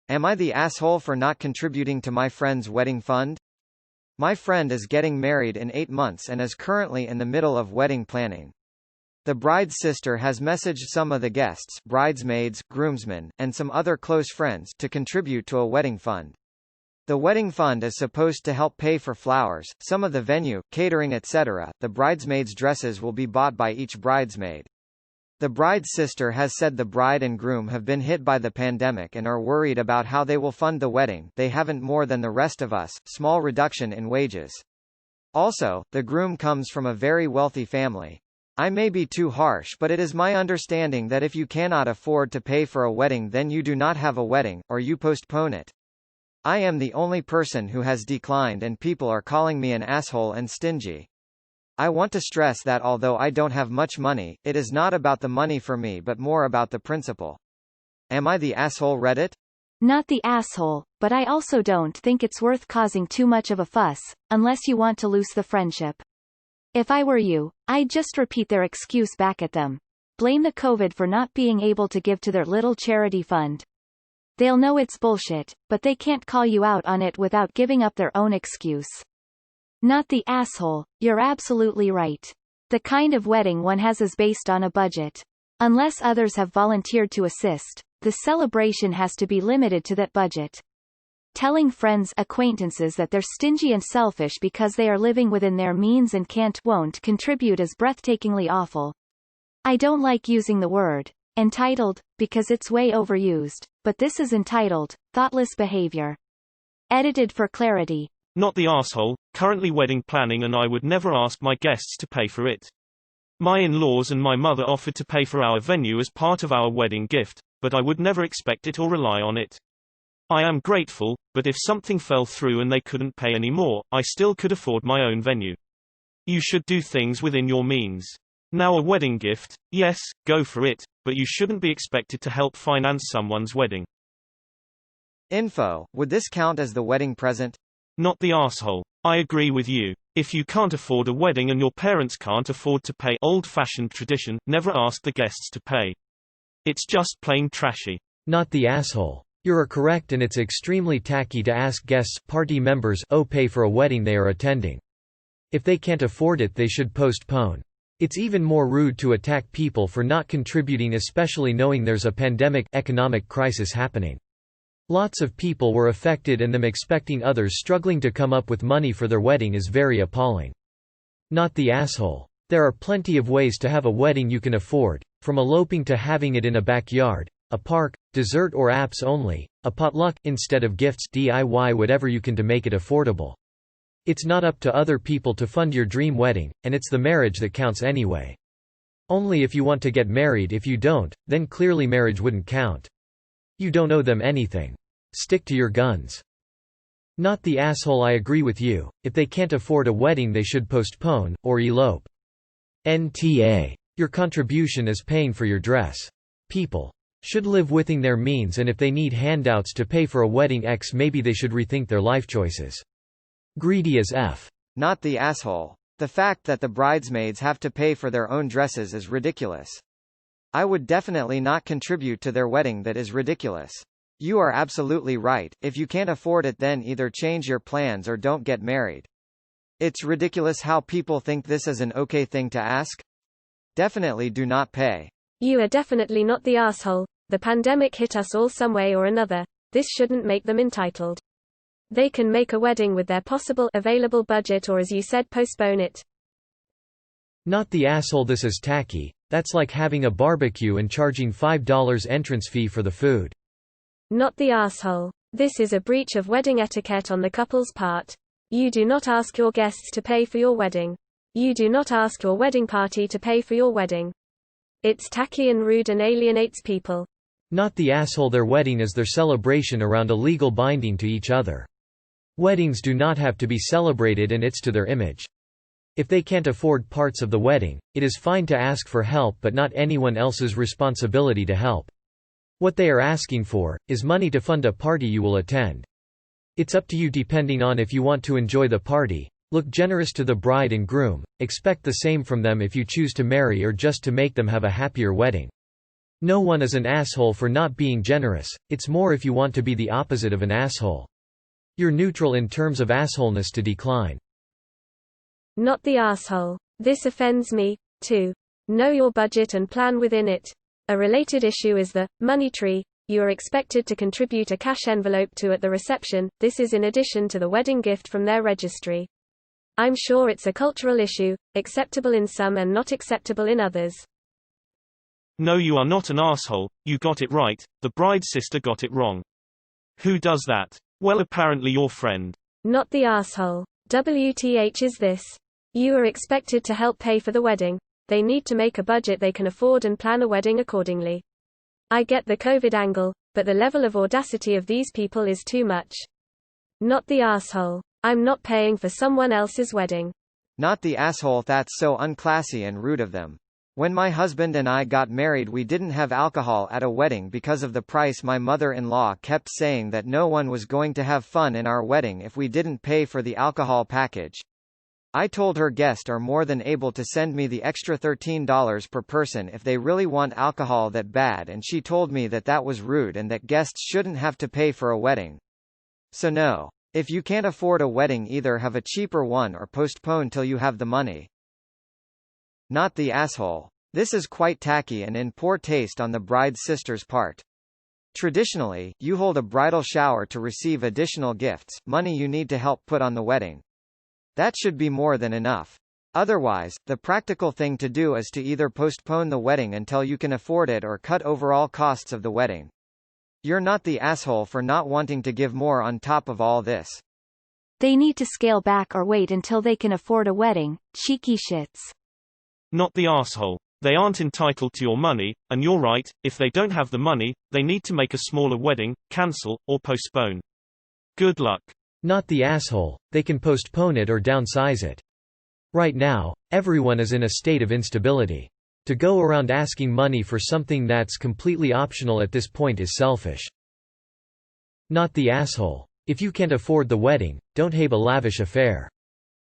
Am I the asshole for not contributing to my friend's wedding fund? My friend is getting married in 8 months and is currently in the middle of wedding planning. The bride's sister has messaged some of the guests, bridesmaids, groomsmen, and some other close friends to contribute to a wedding fund. The wedding fund is supposed to help pay for flowers, some of the venue, catering, etc. The bridesmaids' dresses will be bought by each bridesmaid. The bride's sister has said the bride and groom have been hit by the pandemic and are worried about how they will fund the wedding. They haven't more than the rest of us, small reduction in wages. Also, the groom comes from a very wealthy family. I may be too harsh, but it is my understanding that if you cannot afford to pay for a wedding, then you do not have a wedding, or you postpone it. I am the only person who has declined and people are calling me an asshole and stingy. I want to stress that although I don't have much money, it is not about the money for me but more about the principle. Am I the asshole, Reddit? Not the asshole, but I also don't think it's worth causing too much of a fuss, unless you want to lose the friendship. If I were you, I'd just repeat their excuse back at them. Blame the COVID for not being able to give to their little charity fund. They'll know it's bullshit, but they can't call you out on it without giving up their own excuse. Not the asshole, you're absolutely right. The kind of wedding one has is based on a budget. Unless others have volunteered to assist, the celebration has to be limited to that budget. Telling friends, acquaintances that they're stingy and selfish because they are living within their means and won't contribute is breathtakingly awful. I don't like using the word entitled, because it's way overused, but this is entitled, thoughtless behavior. Edited for clarity. Not the asshole, currently wedding planning and I would never ask my guests to pay for it. My in-laws and my mother offered to pay for our venue as part of our wedding gift, but I would never expect it or rely on it. I am grateful, but if something fell through and they couldn't pay any more, I still could afford my own venue. You should do things within your means. Now a wedding gift, yes, go for it, but you shouldn't be expected to help finance someone's wedding. Info, would this count as the wedding present? Not the asshole. I agree with you. If you can't afford a wedding and your parents can't afford to pay, old-fashioned tradition, never ask the guests to pay. It's just plain trashy. Not the asshole. You're correct, and it's extremely tacky to ask guests, party members, pay for a wedding they are attending. If they can't afford it, they should postpone. It's even more rude to attack people for not contributing, especially knowing there's a pandemic, economic crisis happening. Lots of people were affected, and them expecting others struggling to come up with money for their wedding is very appalling. Not the asshole. There are plenty of ways to have a wedding you can afford, from eloping to having it in a backyard, a park, dessert or apps only, a potluck, instead of gifts, DIY whatever you can to make it affordable. It's not up to other people to fund your dream wedding, and it's the marriage that counts anyway. Only if you want to get married. If you don't, then clearly marriage wouldn't count. You don't owe them anything. Stick to your guns. Not the asshole. I agree with you. If they can't afford a wedding, they should postpone, or elope. NTA. Your contribution is paying for your dress. People should live within their means, and if they need handouts to pay for a wedding maybe they should rethink their life choices. Greedy as F. Not the asshole. The fact that the bridesmaids have to pay for their own dresses is ridiculous. I would definitely not contribute to their wedding. That is ridiculous. You are absolutely right. If you can't afford it, then either change your plans or don't get married. It's ridiculous how people think this is an okay thing to ask. Definitely do not pay. You are definitely not the asshole. The pandemic hit us all some way or another. This shouldn't make them entitled. They can make a wedding with their possible available budget, or as you said, postpone it. Not the asshole. This is tacky. That's like having a barbecue and charging $5 entrance fee for the food. Not the asshole. This is a breach of wedding etiquette on the couple's part. You do not ask your guests to pay for your wedding. You do not ask your wedding party to pay for your wedding. It's tacky and rude and alienates people. Not the asshole. Their wedding is their celebration around a legal binding to each other. Weddings do not have to be celebrated, and it's to their image. If they can't afford parts of the wedding, it is fine to ask for help, but not anyone else's responsibility to help. What they are asking for is money to fund a party you will attend. It's up to you, depending on if you want to enjoy the party. Look generous to the bride and groom, expect the same from them if you choose to marry, or just to make them have a happier wedding. No one is an asshole for not being generous, it's more if you want to be the opposite of an asshole. You're neutral in terms of assholeness to decline. Not the asshole. This offends me, too. Know your budget and plan within it. A related issue is the money tree you are expected to contribute a cash envelope to at the reception. This is in addition to the wedding gift from their registry. I'm sure it's a cultural issue, acceptable in some and not acceptable in others. No, you are not an asshole, you got it right, the bride's sister got it wrong. Who does that? Well, apparently your friend. Not the asshole. WTH is this. You are expected to help pay for the wedding. They need to make a budget they can afford and plan a wedding accordingly. I get the COVID angle, but the level of audacity of these people is too much. Not the asshole. I'm not paying for someone else's wedding. Not the asshole. That's so unclassy and rude of them. When my husband and I got married, we didn't have alcohol at a wedding because of the price. My mother-in-law kept saying that no one was going to have fun in our wedding if we didn't pay for the alcohol package. I told her guests are more than able to send me the extra $13 per person if they really want alcohol that bad, and she told me that that was rude and that guests shouldn't have to pay for a wedding. So no. If you can't afford a wedding, either have a cheaper one or postpone till you have the money. Not the asshole. This is quite tacky and in poor taste on the bride's sister's part. Traditionally, you hold a bridal shower to receive additional gifts, money you need to help put on the wedding. That should be more than enough. Otherwise, the practical thing to do is to either postpone the wedding until you can afford it or cut overall costs of the wedding. You're not the asshole for not wanting to give more on top of all this. They need to scale back or wait until they can afford a wedding. Cheeky shits. Not the asshole. They aren't entitled to your money, and you're right, if they don't have the money, they need to make a smaller wedding, cancel, or postpone. Good luck. Not the asshole. They can postpone it or downsize it. Right now, everyone is in a state of instability. To go around asking money for something that's completely optional at this point is selfish. Not the asshole. If you can't afford the wedding, don't have a lavish affair.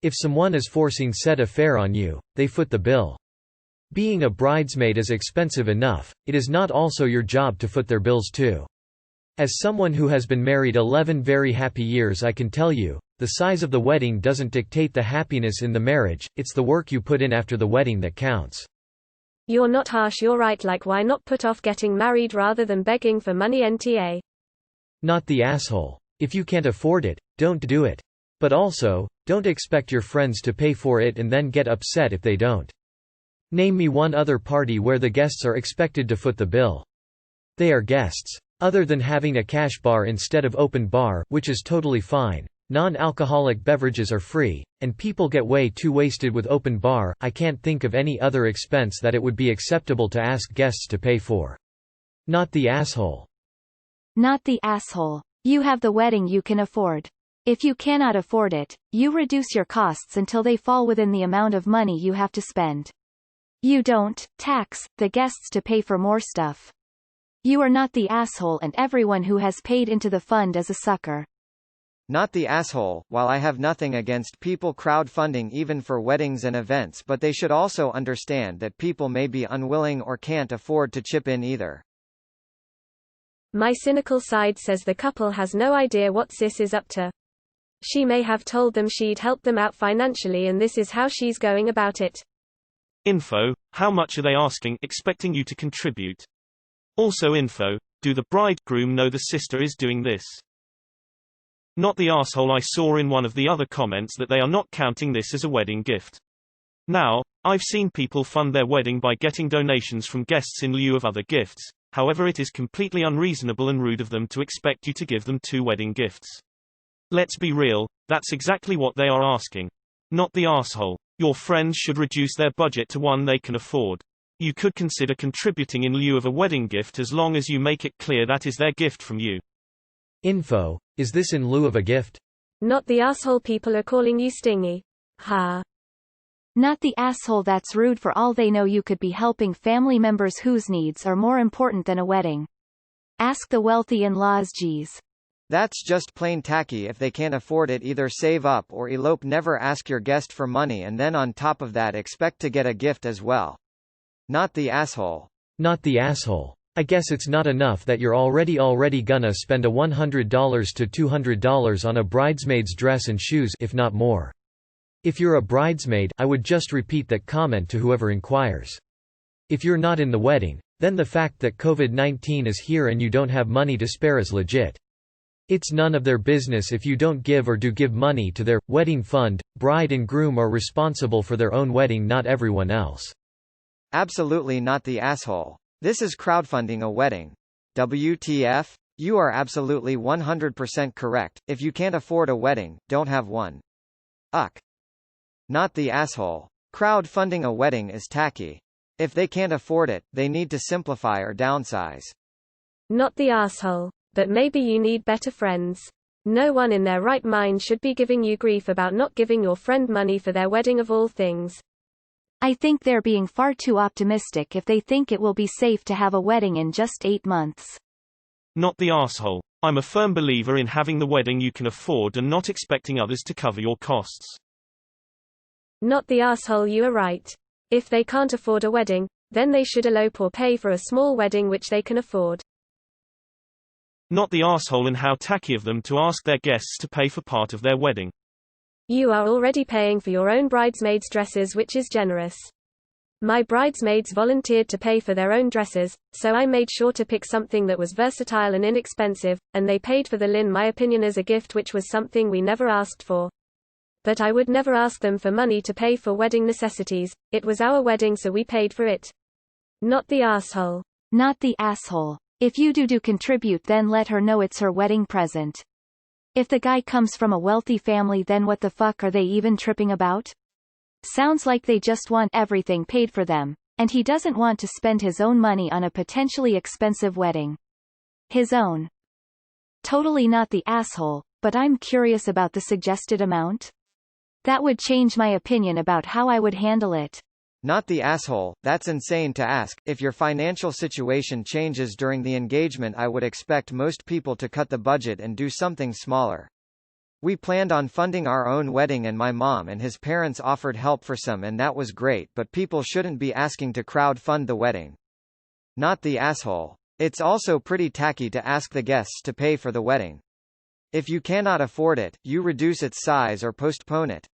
If someone is forcing said affair on you, they foot the bill. Being a bridesmaid is expensive enough, it is not also your job to foot their bills too. As someone who has been married 11 very happy years, I can tell you, the size of the wedding doesn't dictate the happiness in the marriage, it's the work you put in after the wedding that counts. You're not harsh, you're right. Like, why not put off getting married rather than begging for money? NTA. Not the asshole. If you can't afford it, don't do it. But also, don't expect your friends to pay for it and then get upset if they don't. Name me one other party where the guests are expected to foot the bill. They are guests. Other than having a cash bar instead of open bar, which is totally fine, non-alcoholic beverages are free, and people get way too wasted with open bar. I can't think of any other expense that it would be acceptable to ask guests to pay for. Not the asshole. Not the asshole. You have the wedding you can afford. If you cannot afford it, you reduce your costs until they fall within the amount of money you have to spend. You don't tax the guests to pay for more stuff. You are not the asshole, and everyone who has paid into the fund is a sucker. Not the asshole. While I have nothing against people crowdfunding even for weddings and events, but they should also understand that people may be unwilling or can't afford to chip in either. My cynical side says the couple has no idea what sis is up to. She may have told them she'd help them out financially, and this is how she's going about it. Info: how much are they asking, expecting you to contribute? Also info: do the bridegroom know the sister is doing this? Not the asshole. I saw in one of the other comments that they are not counting this as a wedding gift. Now, I've seen people fund their wedding by getting donations from guests in lieu of other gifts. However, it is completely unreasonable and rude of them to expect you to give them 2 wedding gifts. Let's be real, that's exactly what they are asking. Not the asshole. Your friends should reduce their budget to one they can afford. You could consider contributing in lieu of a wedding gift as long as you make it clear that is their gift from you. Info: is this in lieu of a gift? Not the asshole. People are calling you stingy. Ha. Not the asshole. That's rude. For all they know, you could be helping family members whose needs are more important than a wedding. Ask the wealthy in-laws. Geez. That's just plain tacky. If they can't afford it, either save up or elope. Never ask your guest for money and then on top of that expect to get a gift as well. Not the asshole. Not the asshole. I guess it's not enough that you're already gonna spend a $100 to $200 on a bridesmaid's dress and shoes, if not more. If you're a bridesmaid, I would just repeat that comment to whoever inquires. If you're not in the wedding, then the fact that COVID-19 is here and you don't have money to spare is legit. It's none of their business if you don't give or do give money to their wedding fund. Bride and groom are responsible for their own wedding, not everyone else. Absolutely not the asshole. This is crowdfunding a wedding. WTF? You are absolutely 100% correct. If you can't afford a wedding, don't have one. Not the asshole. Crowdfunding a wedding is tacky. If they can't afford it, they need to simplify or downsize. Not the asshole. But maybe you need better friends. No one in their right mind should be giving you grief about not giving your friend money for their wedding of all things. I think they're being far too optimistic if they think it will be safe to have a wedding in just 8 months. Not the asshole. I'm a firm believer in having the wedding you can afford and not expecting others to cover your costs. Not the asshole. You are right. If they can't afford a wedding, then they should elope or pay for a small wedding which they can afford. Not the asshole, and how tacky of them to ask their guests to pay for part of their wedding. You are already paying for your own bridesmaids' dresses, which is generous. My bridesmaids volunteered to pay for their own dresses, so I made sure to pick something that was versatile and inexpensive, and they paid for the in my opinion as a gift, which was something we never asked for. But I would never ask them for money to pay for wedding necessities. It was our wedding, so we paid for it. Not the asshole. Not the asshole. If you do contribute, then let her know it's her wedding present. If the guy comes from a wealthy family, then what the fuck are they even tripping about? Sounds like they just want everything paid for them, and he doesn't want to spend his own money on a potentially expensive wedding. His own. Totally not the asshole, but I'm curious about the suggested amount. That would change my opinion about how I would handle it. Not the asshole. That's insane to ask. If your financial situation changes during the engagement, I would expect most people to cut the budget and do something smaller. We planned on funding our own wedding, and my mom and his parents offered help for some, and that was great, but people shouldn't be asking to crowd fund the wedding. Not the asshole. It's also pretty tacky to ask the guests to pay for the wedding. If you cannot afford it, you reduce its size or postpone it.